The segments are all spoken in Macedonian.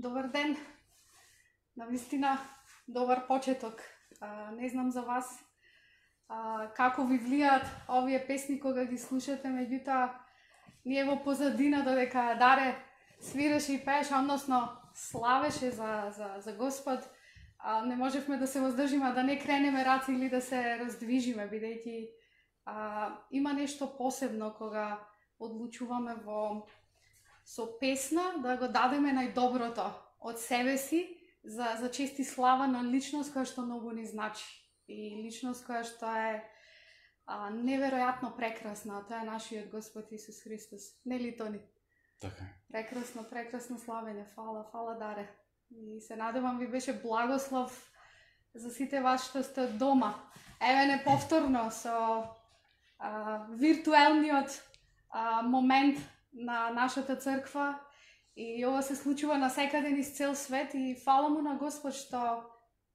Добар ден. Навистина добар почеток. Не знам за вас како ви влијаат овие песни кога ги слушате, меѓутоа ние во позадина додека Даре свиреше и пееше, односно славеше за Господ, не можевме да се воздржиме да не кренеме раци или да се раздвижиме, бидејќи има нешто посебно кога одлучуваме со песна да го дадеме најдоброто од себе си за чест и слава на личност која што многу ни значи. И личност која што е неверојатно прекрасна, тоа е нашиот Господ Исус Христос. Нели, Тони? Така. Прекрасно славење. Фала Даре. И се надевам ви беше благослов за сите вас што сте дома. Еве не повторно со виртуелниот момент на нашата црква, и ова се случува насекаде низ цел свет, и фала му на Господ што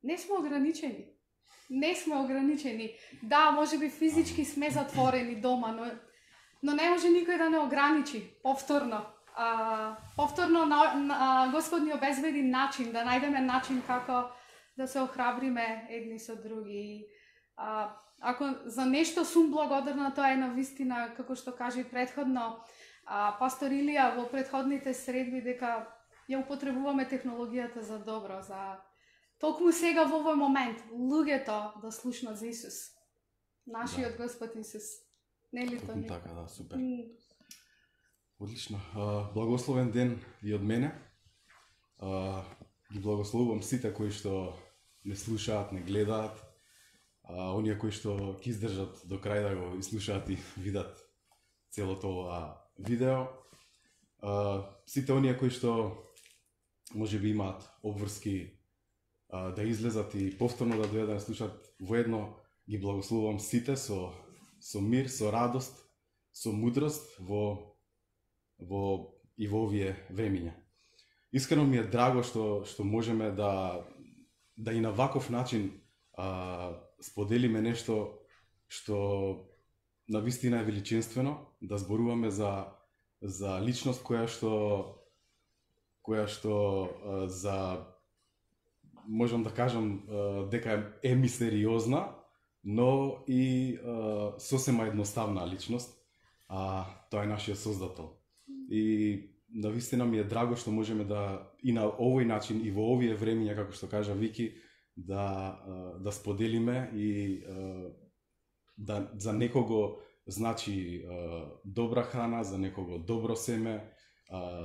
не сме ограничени. Не сме ограничени. Да, може би физички сме затворени дома, но не може никој да не ограничи. Повторно. Господ ни обезбеди начин, да најдеме начин како да се охрабриме едни со други. Ако за нешто сум благодарна, тоа е навистина, како што кажа и предходно пастор Илија во предходните средби, дека ја употребуваме технологијата за добро, за толку сега во овој момент луѓето да слушнат за Исус, нашиот Господ Исус. Нели тоа? Така, да, супер. Одлично. Благословен ден и од мене. Ги благословувам сите кои што не слушаат, не гледаат, оние кои што ќе издржат до крај да го изслушаат и видат целото ова видео. Сите оние кои што може би имаат обврски да излезат и повторно да дојдат да слушаат воедно, ги благословувам сите со мир, со радост, со мудрост во овие времиња. Искрено ми е драго што можеме да и на ваков начин споделиме нешто што навистина е величинствено, да зборуваме за личност која што можам да кажам дека е мистериозна, но и сосема едноставна личност, тоа е нашиот Создател. И навистина ми е драго што можеме да и на овој начин и во овие времиња, како што кажа Вики, да споделиме и да за некого значи добра храна, за некого добро семе,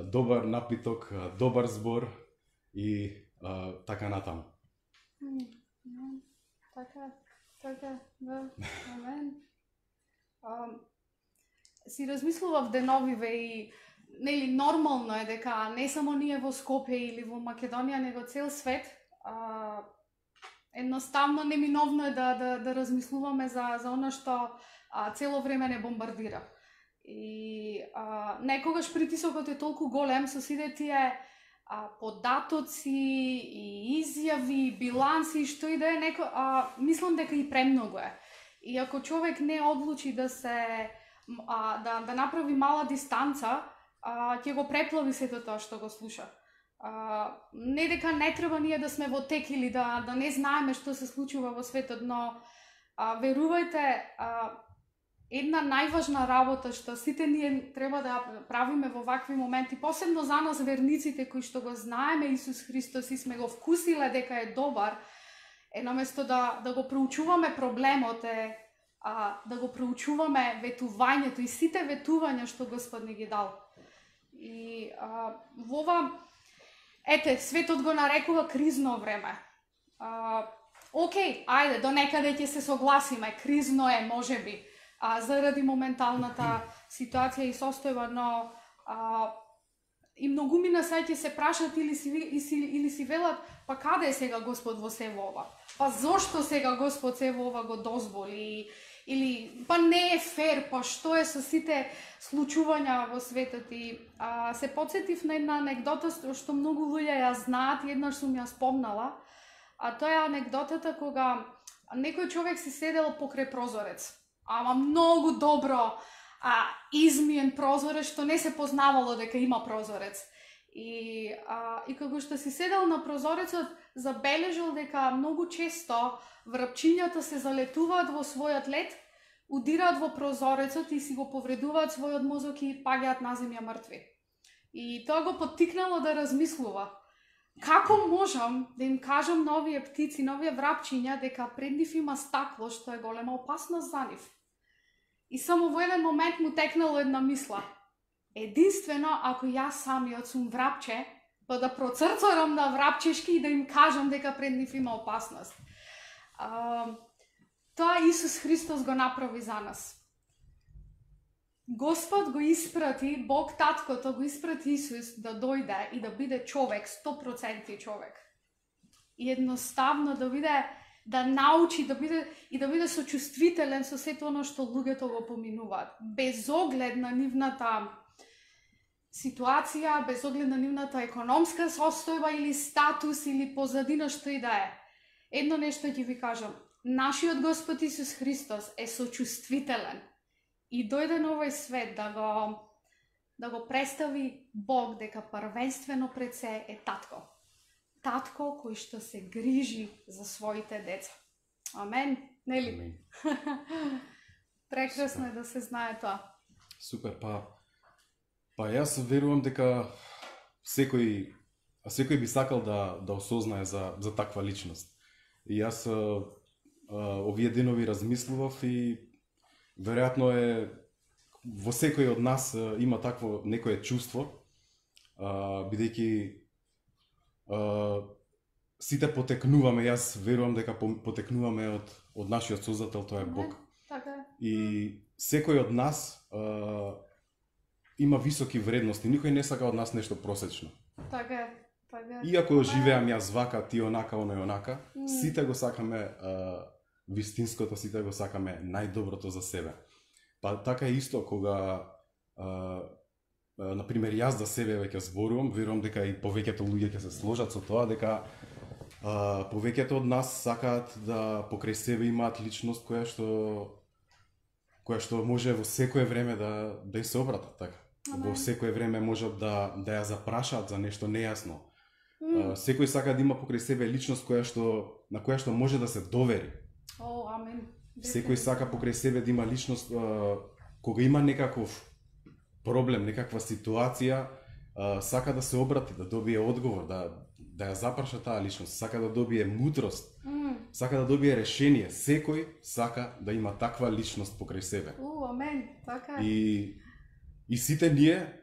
добар напиток, добар збор и така натаму. Така, да, амен. Си размислував деновиве и нели нормално е дека не само ние во Скопје или во Македонија, него цел свет едноставно неминовно е да размислуваме за она што цело време не бомбардира. И некогаш притисокот е толку голем со сите тие податоци и изјави, биланси, што и да е, мислам дека и премногу е. И ако човек не одлучи да направи мала дистанца, ќе го преплави сето тоа што го слуша. Не дека не треба ние да сме во тек или да не знаеме што се случува во светот, но верувајте, една најважна работа што сите ние треба да правиме во вакви моменти, посебно за нас верниците кои што го знаеме Исус Христос и сме го вкусиле дека е добар, е наместо да го проучуваме проблемот, да го проучуваме ветувањето и сите ветувања што Господ ни ги дал. И во ова, светот го нарекува кризно време. Океј, ајде, до некаде ќе се согласиме, кризно е, можеби, заради моменталната ситуација и состојба, но и многуми на сеќа се прашат или си велат, па каде е сега Господ во сево ова? Па зошто сега Господ сево ова го дозволи? Или па не е фер, па што е со сите случувања во светот? И се потсетив на една анегдота што многу луѓе ја знаат и еднаш сум ја спомнала, тоа е анегдотата кога некој човек си седел покрај прозорец, ама многу добро измиен прозорец, што не се познавало дека има прозорец. И како што си седел на прозорецот, забележал дека многу често врапчињата се залетуваат во својот лет, удираат во прозорецот и си го повредуваат својот мозок и паѓаат на земја мртви. И тоа го поттикнало да размислува. Како можам да им кажам на овие птици, на овие врапчиња, дека пред нив има стакло што е голема опасност за нив? И само во еден момент му текнало една мисла. Единствено, ако јас самиот сум врапче, па да процрцорам на врапчешки и да им кажам дека пред нив има опасност. Тоа Исус Христос го направи за нас. Господ го испрати, Бог Таткото го испрати Исус да дојде и да биде човек, 100% човек. И едноставно да биде, да научи, да биде сочувствителен со сето оно што луѓето го поминуваат. Без оглед на нивната ситуација, без оглед на нивната економска состојба или статус или позадина што и да е. Едно нешто ќе ви кажам. Нашиот Господ Исус Христос е сочувствителен и дојде на овој свет да го представи Бог дека првенствено пред се е татко. Татко кој што се грижи за своите деца. Амен, нели? Амин. Прекрасно е да се знае тоа. Супер, па јас верувам дека секој би сакал да осознае за таква личност. И јас овие денови размислував и веројатно е во секој од нас има такво некое чувство, бидејќи сите потекнуваме, јас верувам дека потекнуваме од нашиот Создател, тоа е Бог. Така е. И секој од нас има високи вредности, никој не сака од нас нешто просечно. Така е. Иако живеам јас вака, ти онака, оној онака, сите го сакаме вистинското, сите го сакаме најдоброто за себе. Па така е исто кога например јас за себе веќе зборувам, верувам дека и повеќето луѓе ќе се сложат со тоа дека повеќето од нас сакаат да покрај себе имаат личност која што може во секое време да им се обратат, така. Во секое време можат да ја запрашаат за нешто нејасно. Секој сака да има покрај себе личност на која што може да се довери. Амен. Секој сака покрај себе да има личност кога има некаков проблем, некаква ситуација, сака да се обрати, да добие одговор, да ја запраша таа личност, сака да добие мудрост, сака да добие решение. Секој сака да има таква личност покрај себе. Амен, така е. И сите ние,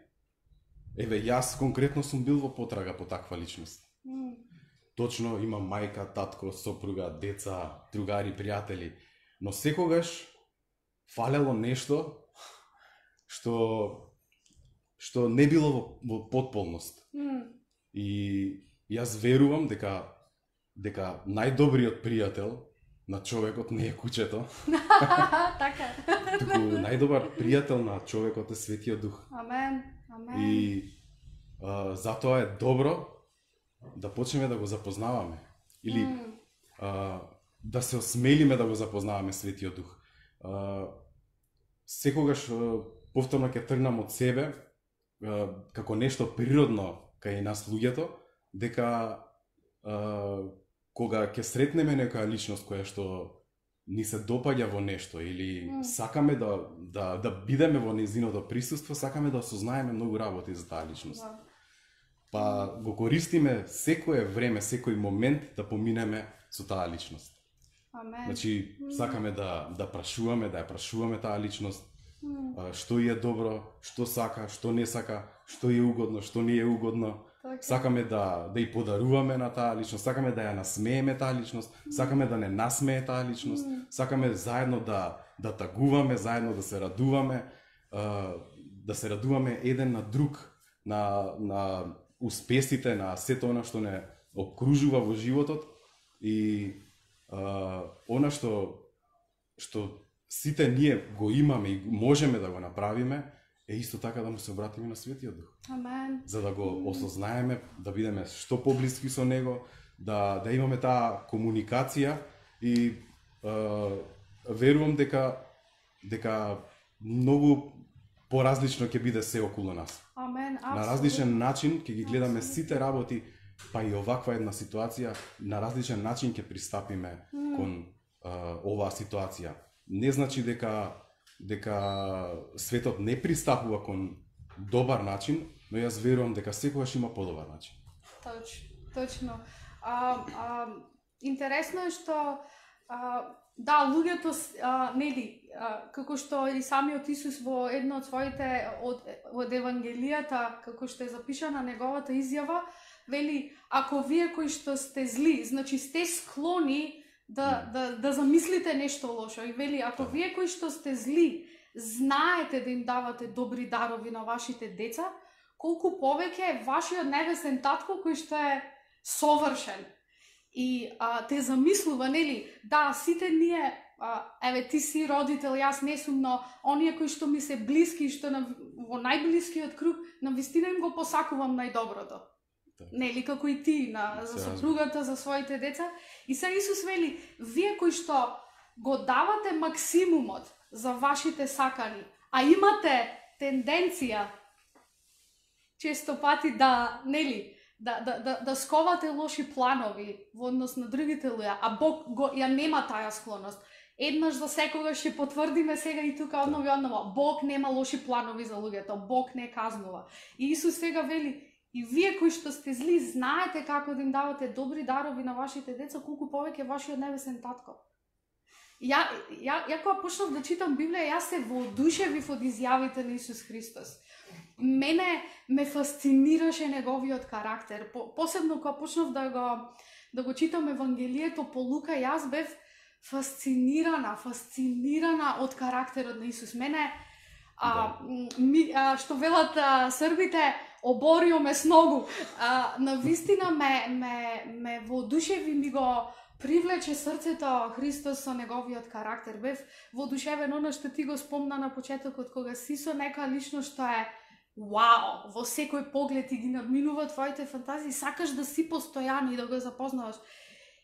еве јас конкретно сум бил во потрага по таква личност. Точно имам мајка, татко, сопруга, деца, другари, пријатели, но секогаш фалело нешто што не било во потполност. И јас верувам дека најдобриот пријател на човекот не е куќето. Така. Туку најдобар пријател на човекот е Светиот Дух. Амен. И затоа е добро да почнеме да го запознаваме или да се осмелиме да го запознаваме Светиот Дух. Секогаш повторно ќе тргнам од себе како нешто природно кај нас луѓето, дека кога ќе сретнеме некоја личност која што ни се допаѓа во нешто или сакаме да бидеме во нејзиното присуство, сакаме да осознаеме многу работи за таа личност. Па го користиме секое време, секој момент да поминеме со таа личност. Амен. Значи, сакаме да прашуваме, да ја прашуваме таа личност, што е добро, што сака, што не сака, што е угодно, што не е угодно. Сакаме да ја подаруваме на таа личност, сакаме да ја насмееме таа личност, сакаме да не насмее таа личност, сакаме заедно да тагуваме, заедно да се радуваме еден на друг, на успесите, на сето она што не обкружува во животот и она што сите ние го имаме и можеме да го направиме, е исто така да му се обратиме на Светиот Дух. Амен. За да го осознаеме, да бидеме што поблиски со Него, да имаме таа комуникација и верувам дека многу поразлично ќе биде се околу нас. Амен, На апсолутно. различен начин ќе ги гледаме Апсолутно. сите работи, па и оваква една ситуација, на различен начин ќе пристапиме кон оваа ситуација. Не значи дека светот не пристапува кон добар начин, но јас верувам дека секогаш има подобар начин. Точно. Интересно е што да, луѓето нели како што и самиот Исус во едно од своите од евангелијата, како што е запишана неговата изјава, вели ако вие кои што сте зли, значи сте склони да замислите нешто лошо, и вели ако вие кои што сте зли знаете да им давате добри дарови на вашите деца, колку повеќе е вашиот небесен татко кој што е совршен и те замислува, нели, да, сите ние, еве ти си родител, јас не сум, но оние кои што ми се блиски, што во најблискиот круг, навистина им го посакувам најдоброто. Нели, како и ти, за сопругата, за своите деца. И сега Исус вели, вие кои што го давате максимумот за вашите сакани, а имате тенденција често пати да сковате лоши планови во однос на другите луѓе, а Бог ја нема таа склоност. Еднаш за секогаш ќе потврдиме сега и тука одново. Бог нема лоши планови за луѓето, Бог не казнува. И Исус сега вели, и вие кои што сте зли, знаете како да им давате добри дарови на вашите деца, колку повеќе вашиот небесен татко. Ја кога почнав да читам Библија, јас се воодушевив од изјавите на Исус Христос. Мене ме фасцинираше неговиот карактер. Посебно кога почнав да го читам Евангелието по Лука, јас бев фасцинирана од карактерот на Исус. Мене што велат србите, оборио ме сногу. Навистина ме воодушеви, ми го привлече срцето Христос со неговиот карактер. Бев воодушевен оно што ти го спомна на почетокот, кога си со нека личност што е вау, во секој поглед и ги надминува твоите фантазии, сакаш да си постојан и да го запознаваш.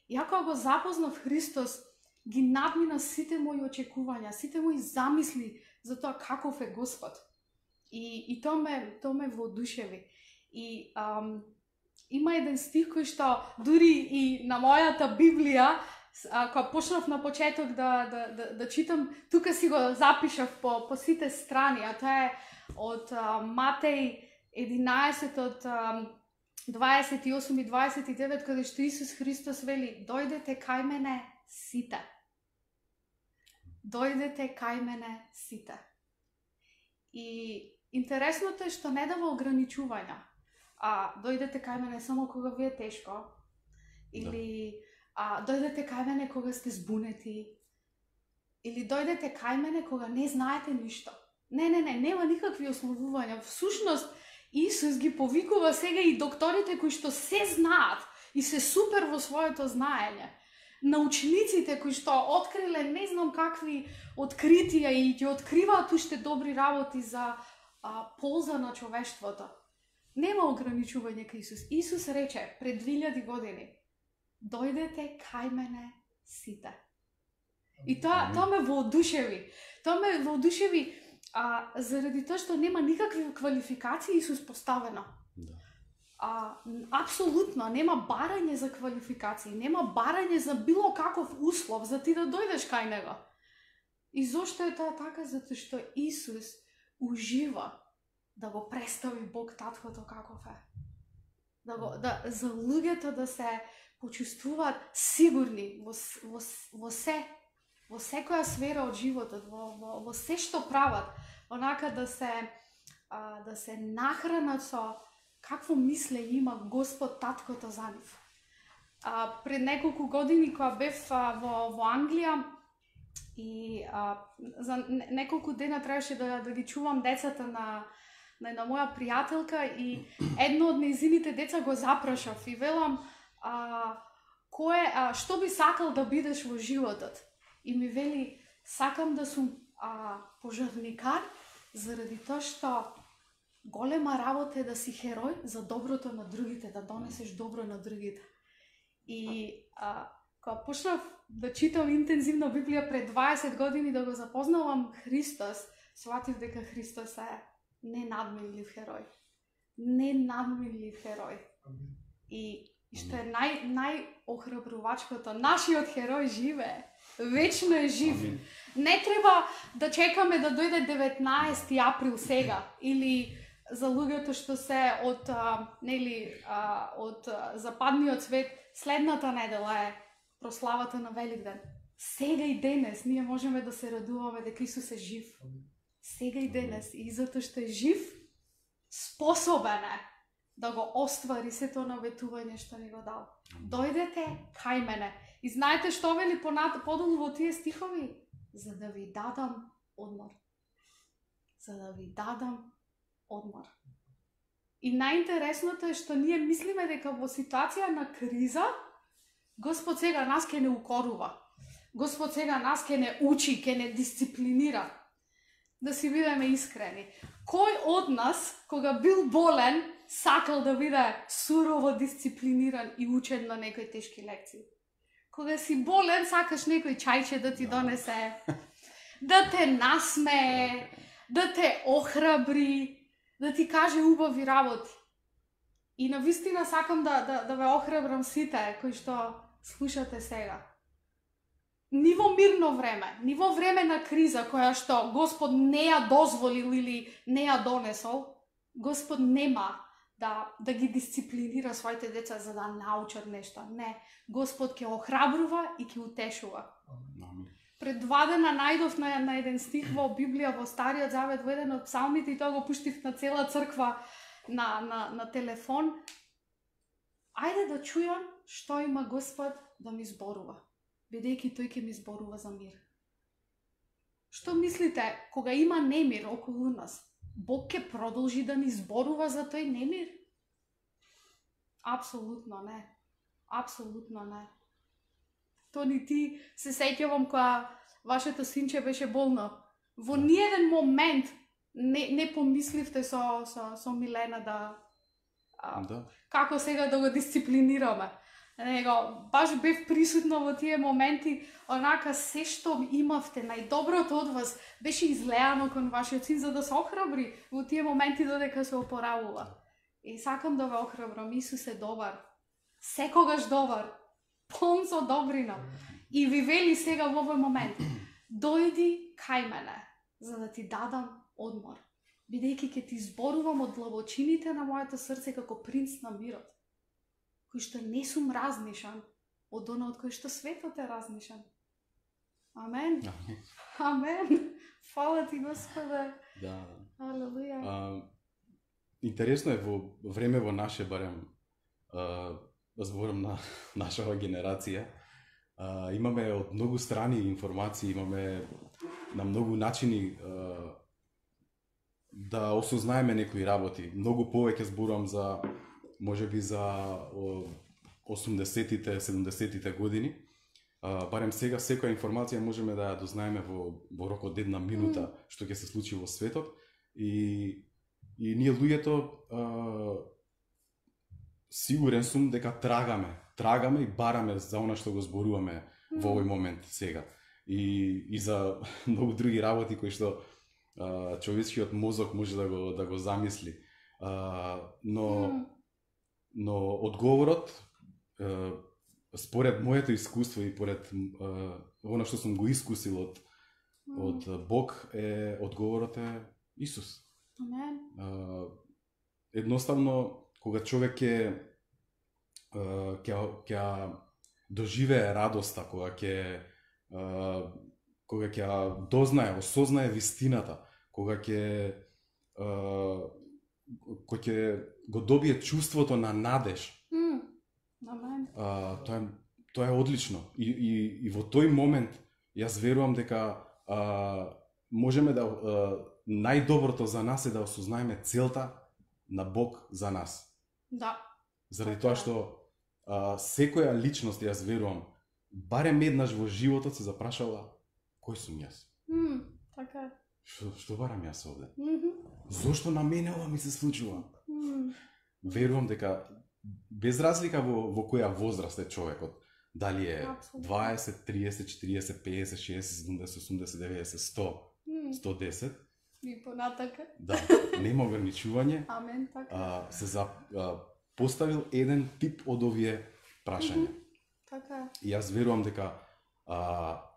Ја кога го запознав Христос, ги надмина сите мои очекувања, сите мои замисли за тоа каков е Господ. И тоа ме воодушеви. И има еден стих кој што дури и на мојата Библија, кога почнав на почеток да читам, тука си го запишав по сите страни, а тоа е од Матеј 11 од 28 и 29, каде што Исус Христос вели: дојдете кај мене сите. Дојдете кај мене сите. И интересното е што не дава ограничувања. Дојдете кај мене само кога ви е тешко, или дојдете кај мене кога сте збунети, или дојдете кај мене кога не знаете ништо. Не, нема никакви условувања. Всушност, Исус ги повикува сега и докторите кои што се знаат и се супер во своето знаење. Научниците кои што откриле не знам какви откритија и ги откриваат уште добри работи за полза на човештвото. Нема ограничување кај Исус. Исус рече пред 2000 години: дојдете кај мене сите. И тоа ме воодушеви. Тоа ме воодушеви заради тоа што нема никакви квалификации Исус поставено. Апсолутно нема барање за квалификации, нема барање за било каков услов за ти да дојдеш кај него. И зошто е тоа така? Затоа што Исус ужива да го представи Бог таткото каков е. За луѓето да се почувствуваат сигурни во секоја сфера од животот, во се што прават, онака да се нахранат со какво мислење има Господ таткото за нив. Пред неколку години кога бев во Англија и за неколку дена требаше да ги чувам децата на моја пријателка, и едно од нејзините деца го запрашав и велам: што би сакал да бидеш во животот? И ми вели: сакам да сум пожарникар, заради тоа што голема работа е да си херој за доброто на другите, да донесеш добро на другите. И кога почнав да читам интензивно Библија пред 20 години, да го запознавам Христос, сватив дека Христос е ненадменлив херој. Ненадменлив херој. И што е најохрабрувачкото, нашиот херој живее. Вечно е жив. Амин. Не треба да чекаме да дојде 19 април сега или за луѓето што се од западниот свет, следната недела е прославата на Великден. Сега и денес ние можеме да се радуваме дека Исус е жив. Сега и денес, и затоа што е жив, способен е да го оствари сето наветување што ни го дал. Дојдете кај мене. И знаете што вели подолу во тие стихови? За да ви дадам одмор. За да ви дадам одмор. И најинтересното е што ние мислиме дека во ситуација на криза Господ сега нас ке не укорува. Господ сега нас ке не учи, ке не дисциплинира. Да си бидеме искрени. Кој од нас, кога бил болен, сакал да биде сурово дисциплиниран и учен на некои тешки лекции? Кога си болен, сакаш некој чајче да ти донесе, да те насмее, да те охрабри, да ти каже убави работи. И навистина сакам да ве охрабрам сите кои што слушате сега. Ни во мирно време, ни во време на криза која што Господ не ја дозволил или не ја донесол, Господ нема да ги дисциплинира своите деца за да научат нешто. Не, Господ ќе охрабрува и ќе утешува. Пред 2 дена најдов на еден стих во Библија, во Стариот Завет, во еден од псалмите, и тоа го пуштив на цела црква на телефон. Ајде да чујам што има Господ да ми зборува, бидејќи тој ќе ми зборува за мир. Што мислите, кога има немир околу нас, Бог ќе продолжи да ни зборува за тој немир? Апсолутно не. Апсолутно не. То ни ти се сеќавам кога вашето синче беше болно. Во ниеден момент не помисливте со Милена да како сега да го дисциплинираме. Него баш бев присутна во тие моменти, онака се што имавте, најдоброто од вас беше излеано кон вашиот син за да се охрабри во тие моменти додека се опоравува. И сакам да ве охрабрам, Исус е добар. Секогаш добар. Полн со добрина. И ви вели сега во овој момент, дојди кај мене, за да ти дадам одмор. Бидејќи ќе ти зборувам од длабочините на моето срце како принц на мирот, кој што не сум разнишан од оно од кој што светот е разнишан. Амен. Амен. Фала ти, Господе. Да. Алелуја. Интересно е во време во наше барем, зборам на нашава генерација, имаме од многу страни информации, имаме на многу начини да осознаеме некои работи. Многу повеќе зборувам за можеби за 80-тите, 70-тите години. Барем сега секоја информација можеме да ја дознаеме во рок од една минута што ќе се случи во светот и ние луѓето сигурен сум дека трагаме и бараме за она што го зборуваме во овој момент сега. И за многу други работи кои што човечкиот мозок може да го замисли. Но одговорот, според моето искуство и поред оно што сум го искусил од Бог, одговорот е Исус. Амен. Едноставно, кога човек ќе доживее радоста, кога ќе дознае, осознае вистината, кога ќе го добие чувството на надеж. Амен. Тоа е одлично. И во тој момент јас верувам дека можеме да најдоброто за нас е да осознаеме целта на Бог за нас. Да. Заради тоа што секоја личност, јас верувам, барем еднаш во животот се запрашала кој сум јас? Така. Што барам јас овде? Зошто на мене ова ми се случува? Верувам дека без разлика во која возраст е човекот, дали е 20, 30, 40, 50, 60, 70, 80, 90, 100, 110, И понатака. Да, нема ограничување. Амен, така. Поставил еден тип од овие прашања. Така. И јас верувам дека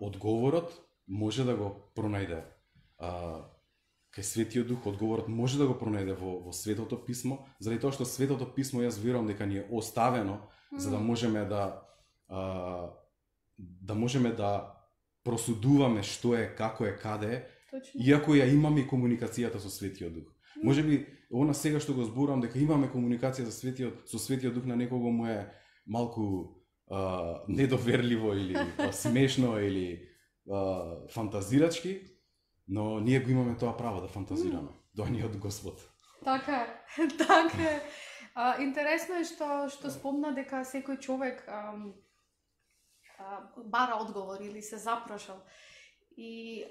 одговорот може да го пронајде кај Светиот Дух, одговорот може да го пронајде во Светото писмо, заради тоа што Светото писмо јас верувам дека ни е оставено за да можеме да просудуваме што е, како е, каде е, Точно. иако ја имаме и комуникацијата со Светиот Дух. Можеби она сега што го зборувам дека имаме комуникација со Светиот Дух на некого му е малку недоверливо или смешно или фантазирачки, но ние го имаме тоа право да фантазираме. Доаѓа од Господ. Така е, така е. Интересно е што спомна дека секој човек бара одговор или се запрашал. И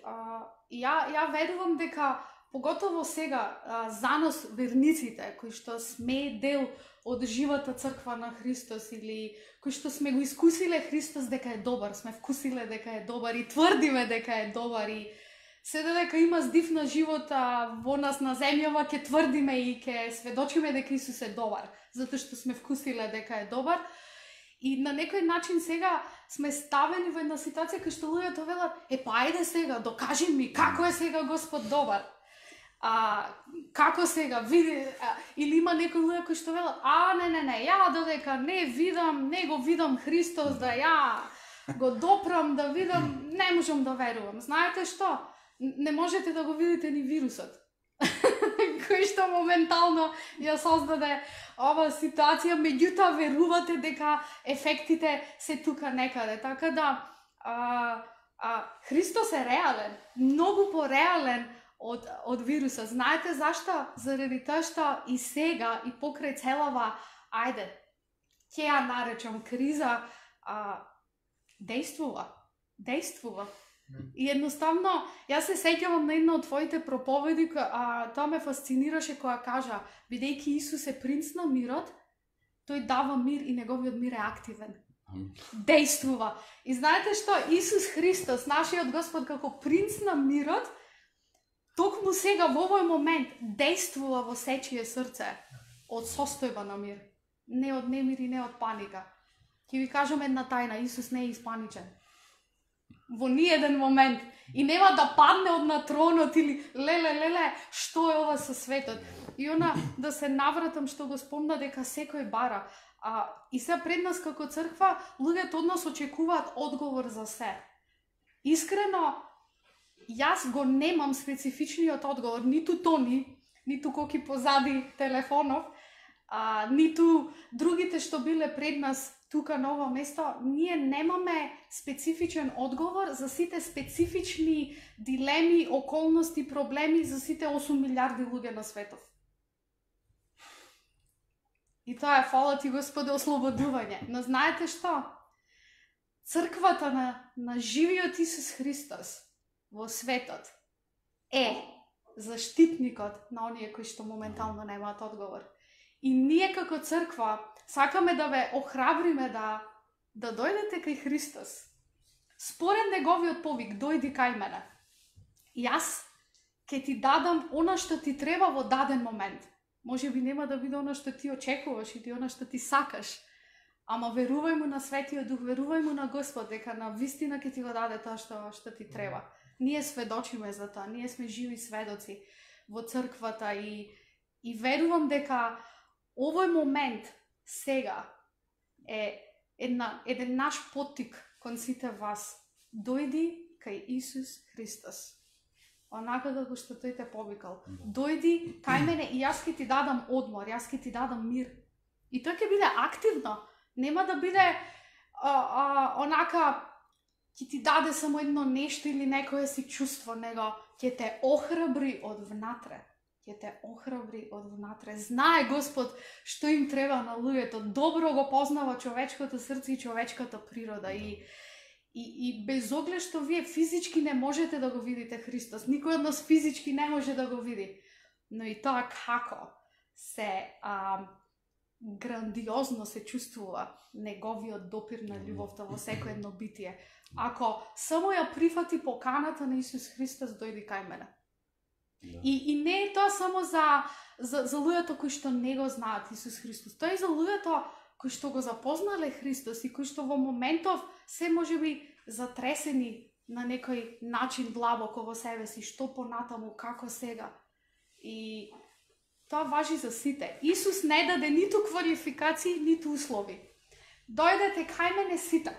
ја верувам дека поготово сега за нас верниците кои што сме дел од живата црква на Христос или кои што сме го искусиле Христос дека е добар, сме вкусиле дека е добар и тврдиме дека е добар и се дека има здив на живота во нас на земјава, ќе тврдиме и ќе сведочиме дека Исус е добар, затоа што сме вкусиле дека е добар. И на некој начин сега сме ставени во една ситуација кај што луѓето велат: па ајде сега, докажи ми како е сега Господ добар. Како сега, види, или има некои луѓе кои што велат: не, ја додека не го видам Христос, да ја го допрам, да видам, не можам да верувам. Знаете што? Не можете да го видите ни вирусот, кој што моментално ја создаде ова ситуација, меѓутоа верувате дека ефектите се тука некаде. Така да, Христос е реален, многу пореален од вирусот. Знаете зашто? Заради тоа што и сега, и покрај целава, ајде, ќе ја наречам криза, действува. И едноставно, јас се сеќавам на една од твоите проповеди, тоа ме фасцинираше која кажа: бидејќи Исус е принц на мирот, тој дава мир и неговиот мир е активен. Действува. И знаете што? Исус Христос, нашиот Господ, како принц на мирот, токму сега во овој момент действува во сечие срце од состојба на мир. Не од немир и не од паника. Ќе ви кажам една тајна: Исус не е испаничен. Во ниеден момент. И нема да падне од на тронот или леле, што е ова со светот. И да се навратам што го спомна дека секој бара. И сега пред нас како црква, луѓето од нас очекуваат одговор за се. Искрено, јас го немам специфичниот одговор, ниту Тони, ниту Коки позади телефонов, ниту другите што биле пред нас тука на ова место. Ние немаме специфичен одговор за сите специфични дилеми, околности, проблеми за сите 8 милиарди луѓе на светов. И тоа е, фала ти Господе, ослободување. Но знаете што? Црквата на живиот Исус Христос во светот е заштитникот на оние кои што моментално немаат одговор. И ние како црква сакаме да ве охрабриме да дојдете кај Христос. Според неговиот повик: дојди кај мене. Јас ќе ти дадам она што ти треба во даден момент. Може би нема да биде она што ти очекуваш или она што ти сакаш, ама верувај му на Светиот Дух, верувај му на Господ дека на вистина ќе ти го даде тоа што ти треба. Ние сведочиме за тоа, ние сме живи сведоци во црквата и верувам дека овој момент сега е еден наш поттик кон сите вас. Дојди кај Исус Христос. Онака како што тој те повикал. Дојди кај мене и јас ќе ти дадам одмор, јас ќе ти дадам мир. И тоа ќе биде активно. Нема да биде онака ќе ти даде само едно нешто или некое си чувство, него ќе те охрабри од внатре. Ќе те охрабри од внатре. Знае Господ што им треба на луѓето. Добро го познава човечкото срце и човечката природа. И без оглед што вие физички не можете да го видите Христос, никој од нас физички не може да го види. Но и тоа како се грандиозно се чувствува неговиот допир на љубовта во секој едно битие. Ако само ја прифати поканата на Исус Христос: дојди кај мене. Да. И не е тоа само за луѓето кои што не го знаат Исус Христос. Тоа е за луѓето кои што го запознале Христос и кои што во моментов се можеби затресени на некој начин длабоко во себе си, што понатаму, како сега. И тоа важи за сите. Исус не даде ниту квалификации, ниту услови. Дојдете кај мене сите.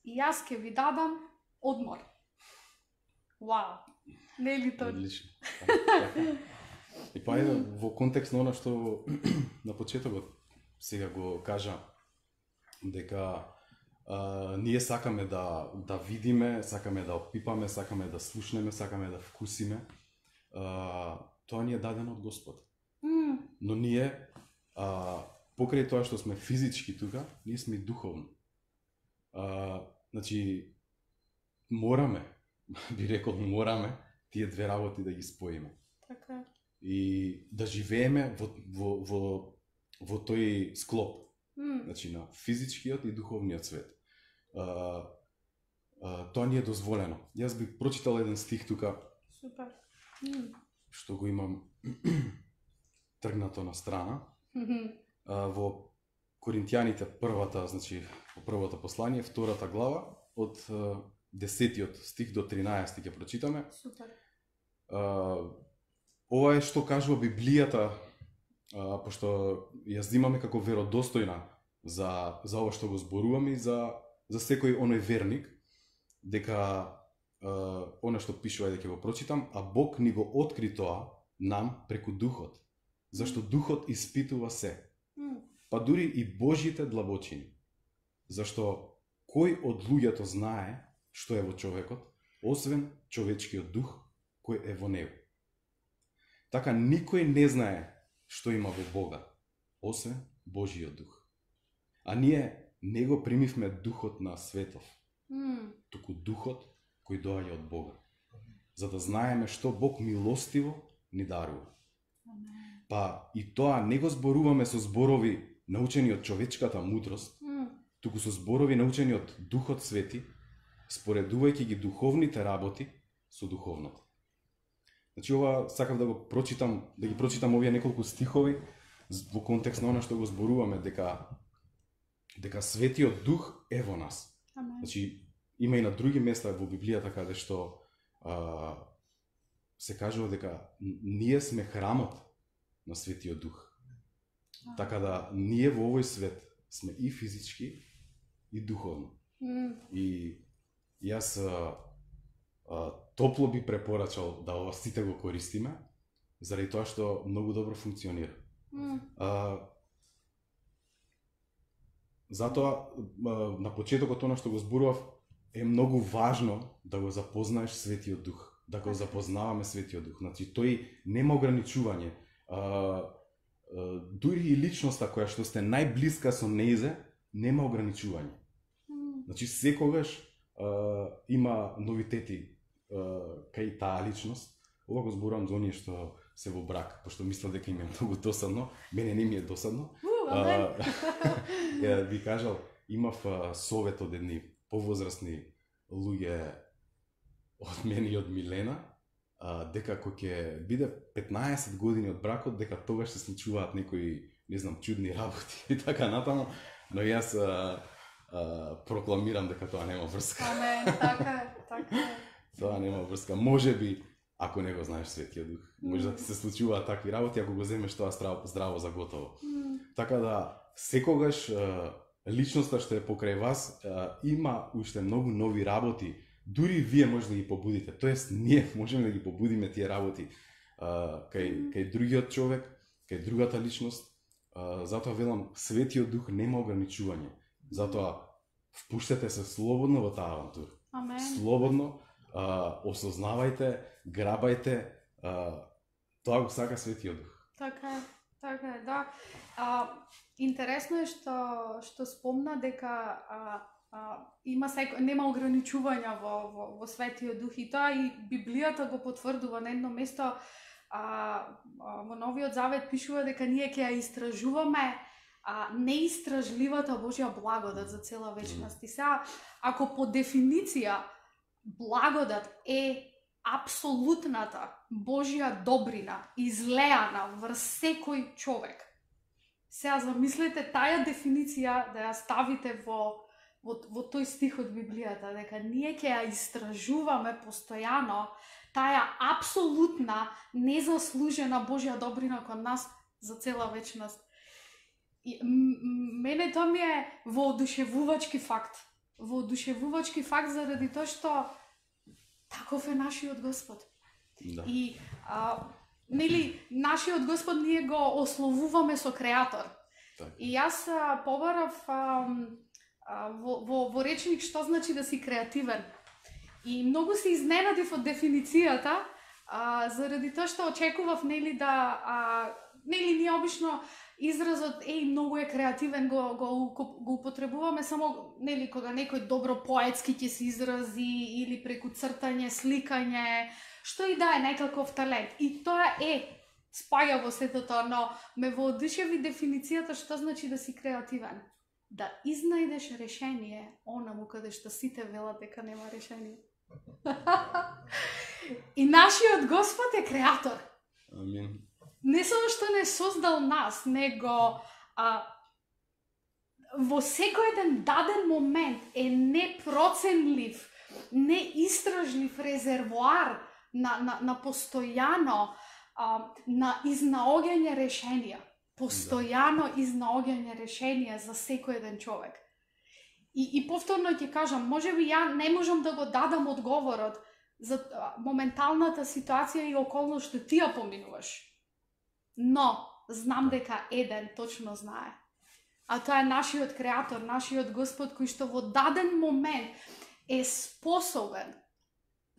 И јас ќе ви дадам одмор. Вау. Не е ли тоа? Одлично. Така. И па ајде во контекст на она што на почетокот сега го кажа, дека ние сакаме да видиме, сакаме да опипаме, сакаме да слушнеме, сакаме да вкусиме. Тоа ни е дадено од Господ. Но ние, покрај тоа што сме физички тука, ние сме и духовно. Значи, мораме, би рекол, мораме тие две работи да ги споиме. Така. И да живееме во тој склоп. Значи, на физичкиот и духовниот свет. Тоа ни е дозволено. Јас би прочитал еден стих тука. Супер. Што го имам тргнато на страна. Во Коринтијаните првата, значи, првото послание, втората глава, од 10 стих до 13 ќе прочитаме. Супер. Ова е што кажува Библијата, пошто ја зимаме како веродостојна за ова што го зборуваме и за секој оној верник, дека она што пишува, дека ќе го прочитам, а Бог ни го откри тоа нам преку Духот, зашто Духот испитува се, па дури и Божјите длабочини, зашто кој од луѓето знае што е во човекот, освен човечкиот дух кој е во него. Така никој не знае што има во Бога, освен Божјиот дух. А ние не го примивме духот на светов, туку духот кој доаѓа од Бога, за да знаеме што Бог милостиво ни дарува. Па и тоа не го зборуваме со зборови научени од човечката мудрост, туку со зборови научени од Духот Свети, споредувајќи ги духовните работи со духовното. Значи, ова сакав да го прочитам, да ги прочитам овие неколку стихови во контекст на она што го зборуваме, дека Светиот Дух е во нас. Значи, има и на други места во Библијата каде што се кажува дека ние сме храмот на Светиот Дух. Така да ние во овој свет сме и физички и духовно. И јас топло би препорачал да ова сите го користиме, заради тоа што многу добро функционира. Затоа на почетокот она што го зборував е многу важно да го запознаеш Светиот Дух, да го запознаваме Светиот Дух. Значи тој нема ограничување. Дури и личноста која што сте најблиска со нејзе, нема ограничување. Значи секогаш има новитети кај таа личност. Ова го зборувам за оние што се во брак, пошто мислам дека им е многу досадно. Мене не ми е досадно. Би кажал, имав совет од едни повозрасни луѓе од мене и од Милена, дека кога ќе биде 15 години од бракот, дека тогаш се случуваат некои, не знам, чудни работи и така натаму, но јас прокламирам дека тоа нема врска. Амен, така е. Тоа нема врска. Може би, ако не го знаеш Светиот Дух, може да ти се случуваат такви работи, ако го земеш тоа здраво за готово. Така да, секогаш личноста што е покрај вас има уште многу нови работи. Дури вие може да ги побудите. Тоест, ние можеме да ги побудиме тие работи кај другиот човек, кај другата личност. Затоа велам, Светиот Дух нема ограничување. Затоа, впуштете се слободно во таа авантура. Амен. Слободно, осознавајте, грабајте, тоа го сака Светиот Дух. Така е, да. Интересно е што спомна дека нема ограничувања во Светиот Дух, и тоа и Библијата го потврдува. На едно место во Новиот Завет пишува дека ние ќе ја истражуваме неистражливата Божја благодат за цела вечност. И сега, ако по дефиниција благодат е апсолутната Божја добрина излеана врз секој човек. Сега замислете тая дефиниција да ја ставите во тој стих од Библијата, дека ние ќе ја истражуваме постојано тая апсолутна, незаслужена Божја добрина кон нас за цела вечност. И, мене тоа ми е воодушевувачки факт. Воодушевувачки факт заради тоа што таков е нашиот Господ. Да. И нели нашиот Господ ние го ословуваме со креатор. Так. И јас побарав во речник што значи да си креативен. И многу се изненадив од дефиницијата, заради тоа што очекував нели да нели ние обично изразот многу е креативен го употребуваме само нели кога некој добро поетски ќе се изрази или преку цртање, сликање, што и да е некаков талент. И тоа спаја во сето тоа, но ме воодушеви дефиницијата што значи да си креативен. Да изнајдеш решение онаму каде што сите велат дека нема решение. И нашиот Господ е креатор. Амин. Не само што не создал нас, него во секој еден даден момент е непроценлив, неистражлив резервоар на постојано на изнаоѓање решенија. Постојано изнаоѓање решенија за секој еден човек. И повторно ќе кажам, можеби ја не можам да го дадам одговорот за моменталната ситуација и околност што ти ја поминуваш. Но знам дека еден точно знае. А тоа е нашиот креатор, нашиот Господ кој што во даден момент е способен,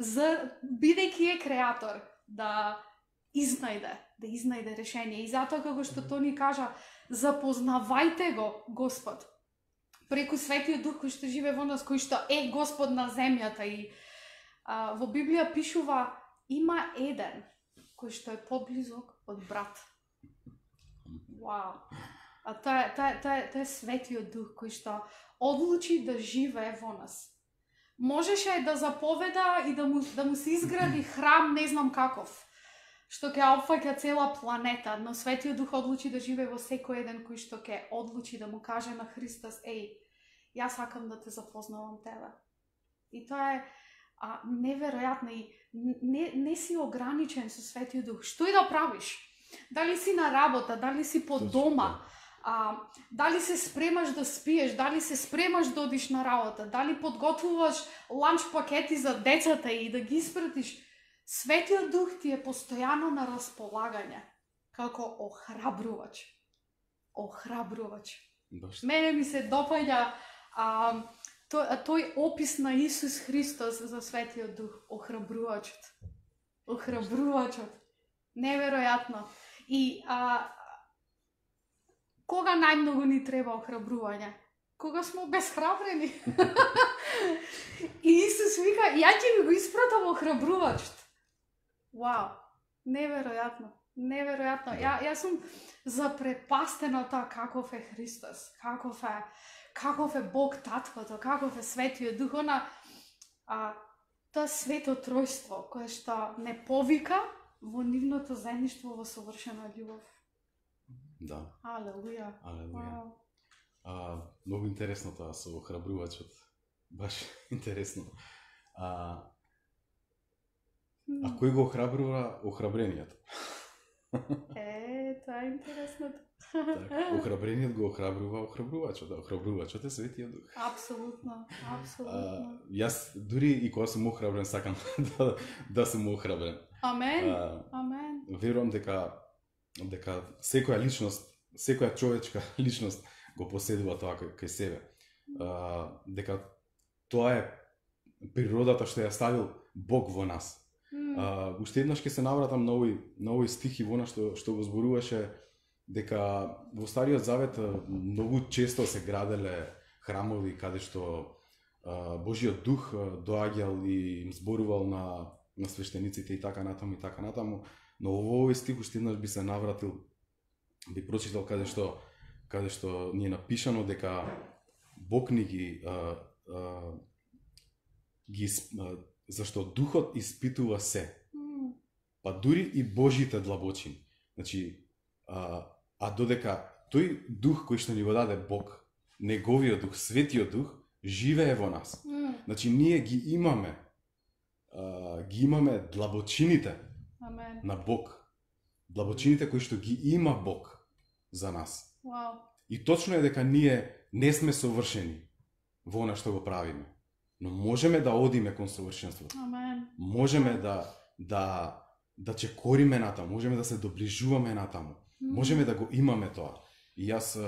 бидејќи е креатор, да изнајде решение. И затоа како што Тони кажа, запознавајте го Господ преку Светиот Дух кој што живее во нас, кој што е Господ на земјата. И во Библија пишува има еден кој што е поблизок од брат. Вау! А тоа е Светиот Дух кој што одлучи да живее во нас. Можеше да заповеда и да му се изгради храм, не знам каков, што ќе опфаќа цела планета, но Светиот Дух одлучи да живее во секој еден кој што ќе одлучи да му каже на Христос: јас сакам да те запознавам тебе. И тоа е неверојатно и не си ограничен со Светиот Дух. Што и да правиш? Дали си на работа, дали си по дома, дали се спремаш да спиеш, дали се спремаш да одиш на работа, дали подготвуваш ланч пакети за децата и да ги испратиш, Светиот Дух ти е постојано на располагање како охрабрувач. Охрабрувач. Мене ми се допаѓа тој опис на Исус Христос за Светиот Дух, охрабрувачот. Охрабрувачот. Неверојатно. И кога најмногу ни треба охрабрување? Кога сме обесхрабрени. И Исус вика: ја ќе ви го испратам охрабрувачот. Вау, неверојатно. Неверојатно. Јас сум запрепастена тоа каков е Христос, каков е Бог Таткото, каков е Светиот Дух, тоа свето тројство кое што не повика во нивното заедништво во совршена љубов. Да. Алелуја. Алелуја. Многу интересно тоа со охрабрувачот. Баш интересно. Кој го охрабрува охрабрениот? Тоа е интересно. Так, охрабрениот го охрабрува охрабрувачот, охрабрувачот е Светиот Дух. Апсолутно, апсолутно. Јас дури и кога сум охрабрен сакам да сум охрабрен. Амен. Амен. Верувам дека секоја личност, секоја човечка личност го поседува тоа кај себе. Дека тоа е природата што ја ставил Бог во нас. Уште еднаш ќе се навратам на овој стих и во она што го зборуваше дека во Стариот Завет многу често се граделе храмови каде што Божиот Дух доаѓал и им зборувал на свештениците и така натаму, но во овој стих уште еднаш би се навратил, би прочитал каде што ни е напишано дека Бог ни ги Зашто Духот испитува се. Па дури и Божите длабочини. Значи, додека тој Дух кој што ни го даде Бог, Неговиот Дух, Светиот Дух, живее во нас. Значи, ние ги имаме длабочините Амен. на Бог. Длабочините кои што ги има Бог за нас. Вау. И точно е дека ние не сме совршени во она што го правиме. Но можеме да одиме кон совршенството. Амен. Можеме да чекориме натаму, можеме да се доближуваме натаму. Можеме да го имаме тоа. И јас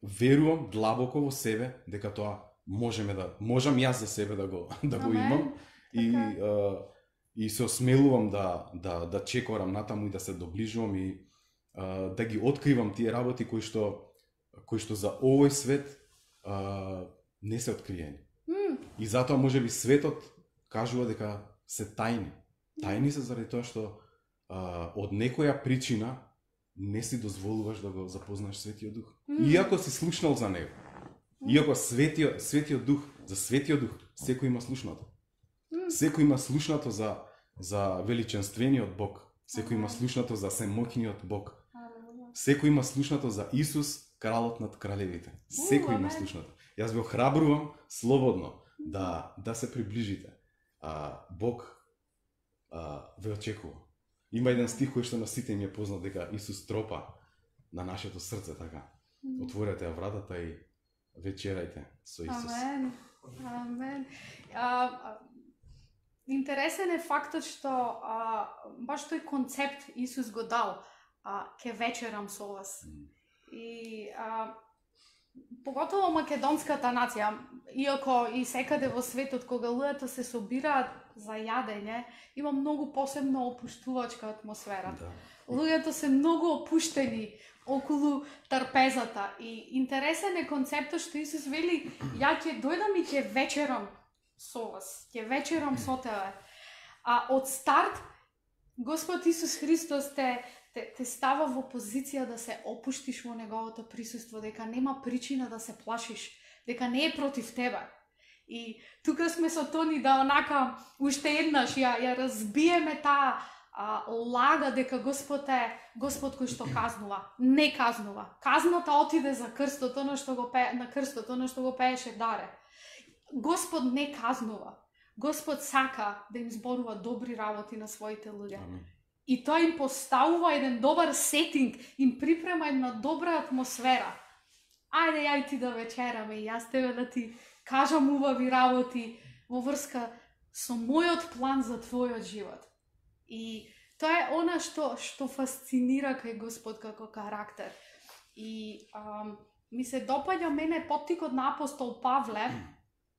верувам длабоко во себе дека тоа можам јас за себе да го имам. И се осмелувам да чекорам натаму и да се доближувам и да ги откривам тие работи кои што за овој свет не се откриени. И затоа можеби светот кажува дека се тајни. Тајни се заради тоа што од некоја причина не си дозволуваш да го запознаеш Светиот Дух. Иако си слушнал за него. Иако Светиот Дух, за Светиот Дух секој има слушнато. Секој има слушнато за величенствениот Бог. Секој има слушнато за семоќниот Бог. Секој има слушнато за Исус, кралот над кралевите. Секој има слушнато. Јас ве охрабрувам слободно да се приближите. Бог ве очекува. Има еден стих кој што на сите им е познат дека Исус тропа на нашето срце, така. Отворете ја вратата и вечерајте со Исус. Амен. Амен. Интересен е фактот што баш тој концепт Исус го дал, ке вечерам со вас. И поготово македонската нација, иако и секаде во светот кога луѓето се собираат за јадење, има многу посебно опуштувачка атмосфера. Да. Луѓето се многу опуштени околу трпезата и интересен е концептот што Исус вели ја ќе дојдам и ќе вечерам со вас, ќе вечерам со тебе. Од старт Господ Исус Христос те става во позиција да се опуштиш во неговото присуство, дека нема причина да се плашиш, дека не е против тебе. И тука сме со Тони да онака уште еднаш ја разбиеме таа лага дека Господ е Господ кој што казнува. Не казнува. Казната отиде за крстот, она што го пееше Даре. Господ не казнува. Господ сака да им зборува добри работи на своите луѓе. И тоа им поставува еден добар сетинг, им припрема една добра атмосфера. Ајде јај ти да вечераме и јас тебе да ти кажам убави работи во врска со мојот план за твојот живот. И тоа е она што фасцинира кај Господ како карактер. И ми се допаѓа мене поттикот на апостол Павле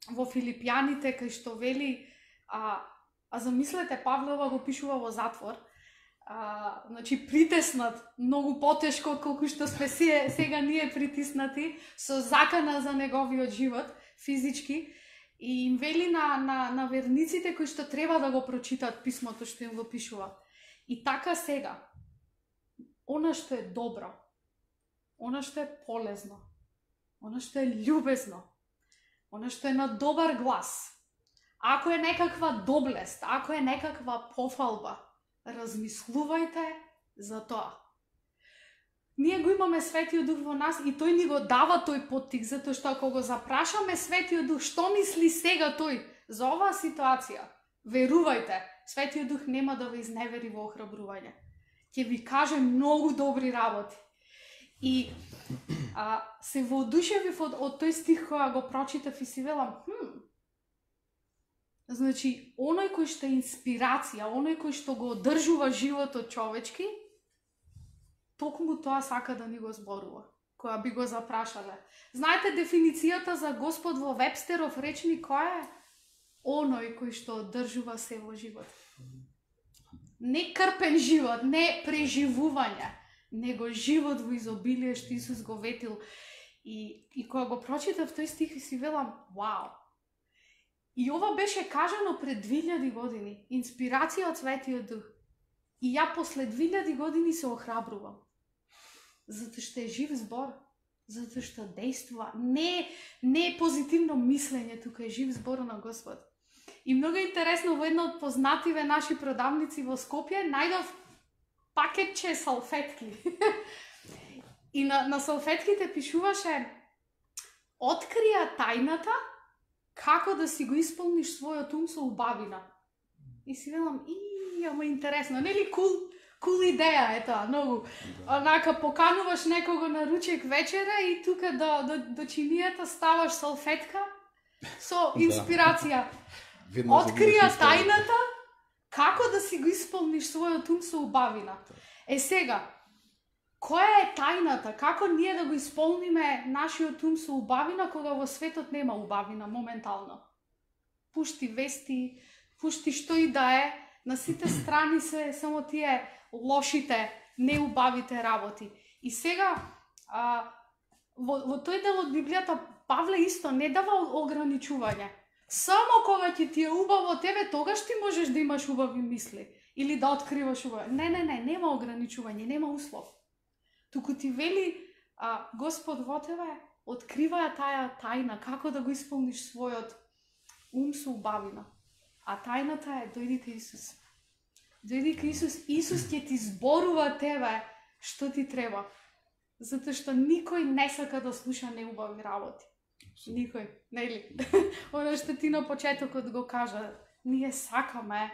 во Филипјаните, кај што вели, замислете, Павлева го пишува во затвор, значи притеснат многу потешко колку што сме сега ние притиснати, со закана за неговиот живот, физички, и им вели на верниците кои што треба да го прочитат писмото што им го пишува. И така сега, она што е добро, она што е полезно, она што е љубезно, она што е на добар глас, ако е некаква доблест, ако е некаква пофалба, размислувајте за тоа. Ние го имаме Светиот Дух во нас и тој ни го дава тој поттик, затоа што ако го запрашаме Светиот Дух, што мисли сега тој за оваа ситуација, верувајте, Светиот Дух нема да ве изневери во охрабрување. Ќе ви каже многу добри работи. И се воодушевив од тој стих која го прочитав и си велам, значи, оној кој што е инспирација, оној кој што го одржува животот човечки, токму тоа сака да ни го зборува, која би го запрашале. Знаете дефиницијата за Господ во Вебстеров речник која е? Оној кој што одржува се во живот. Не крпен живот, не преживување, него живот во изобилие што Исус го ветил. И кога го прочитав тој стих и си велам, вау! И ова беше кажано пред 2000 години, инспирација од Светиот Дух. И ја после 2000 години се охрабрувам. Затоа што е жив збор, затоа што дејствува. Не е позитивно мислење, тука е жив збор на Господ. И многу интересно, во една од познативе наши продавници во Скопје најдов пакетче салфетки. И на салфетките пишуваше: открија тајната како да си го исполниш својот ум со убавина. И си велам, ама интересно, нели кул идеја е тоа, многу. Онака покануваш некого на ручек вечера и тука до чинијата ставаш салфетка со инспирација. Открија тајната како да си го исполниш својот ум со убавина. Сега, која е тајната? Како ние да го исполниме нашиот ум со убавина кога во светот нема убавина моментално? Пушти вести, пушти што и да е, на сите страни се само тие лошите, неубавите работи. И сега, во тој дел од Библијата Павле исто не дава ограничување. Само кога ќе ти е убаво тебе, тогаш ти можеш да имаш убави мисли или да откриваш убави. Не, нема ограничување, нема услов. Туку ти вели Господ во тебе, открива таа тајна како да го исполниш својот ум со убавина. А тајната е дојди кај Исус. Дојди кај Исус, Исус ќе ти зборува тебе што ти треба. Затоа што никој не сака да слуша неубави работи. Никој, нели? Оно што ти на почетокот го кажа, ние сакаме